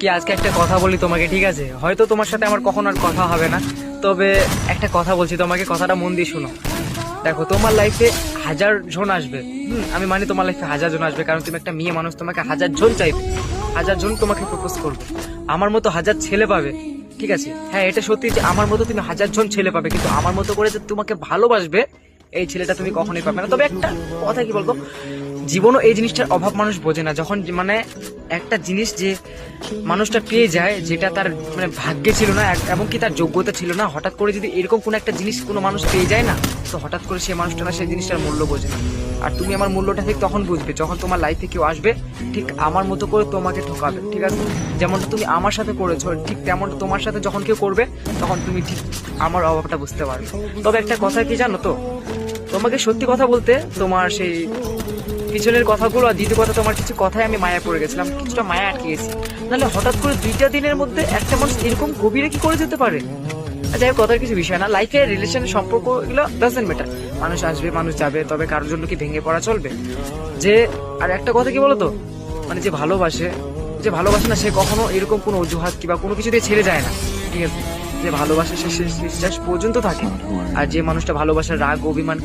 কি আজকে একটা কথা বলি তোমাকে, ঠিক আছে? হয়তো তোমার সাথে আমার কখনো আর কথা হবে না, তবে একটা কথা বলছি তোমাকে, কথাটা মন দিয়ে শোনো। দেখো, তোমার লাইফে হাজার জন আসবে, আমি মানি তোমার লাইফে হাজার জন আসবে, কারণ তুমি একটা মেয়ে মানুষ, তোমাকে হাজার জন চাইবে, হাজার জন তোমাকে প্রপোজ করবে, আমার মতো হাজার ছেলে পাবে, ঠিক আছে? হ্যাঁ, এটা সত্যি যে আমার মতো তুমি হাজার জন ছেলে পাবে, কিন্তু আমার মতো করে যে তোমাকে ভালোবাসবে এই ছেলেটা তুমি কখনোই পাবে না। তবে একটা কথা কি বলবো, জীবনও এই জিনিসটার অভাব মানুষ বোঝে না, যখন মানে একটা জিনিস যে মানুষটা পেয়ে যায় যেটা তার মানে ভাগ্যে ছিল না এবং কি তার যোগ্যতা ছিল না, হঠাৎ করে যদি এরকম কোন একটা জিনিস কোনো মানুষ পেয়ে যায় না, তো হঠাৎ করে সেই মানুষটা না সেই জিনিসটার মূল্য বোঝে না। আর তুমি আমার মূল্যটা ঠিক তখন বুঝবে যখন তোমার লাইফে কেউ আসবে ঠিক আমার মতো করে তোমাকে ঠকাবে, ঠিক আছে? যেমনটা তুমি আমার সাথে করেছো, ঠিক তেমনটা তোমার সাথে যখন কেউ করবে তখন তুমি ঠিক আমার অভাবটা বুঝতে পারবে। তবে একটা কথা কি জানো তো, তোমাকে সত্যি কথা বলতে তোমার সেই পিছনের কথাগুলো আর দ্বিতীয় কথা তোমার কিছু কথায় আমি মায়া পড়ে গেছিলাম, কিছুটা মায়া আটকে গেছি। নাহলে হঠাৎ করে 2টা দিনের মধ্যে একটা মানুষ এরকম গভীরে কি করে যেতে পারে? যাই হোক, কথার কিছু বিষয় না, লাইফে রিলেশন সম্পর্ক এগুলো ডাজন্ট ম্যাটার, মানুষ আসবে মানুষ যাবে, তবে কারোর জন্য কি ভেঙে পড়া চলবে? যে আর একটা কথা কি বলতো, মানে যে ভালোবাসে না সে কখনো এরকম কোনো অজুহাত কিংবা কোনো কিছু দিয়ে ছেড়ে যায় না, ঠিক আছে? যে ভালোবাসে সে শেষ পর্যন্ত থাকে, আর যে মানুষটা ভালোবাসার রাগ অভিমান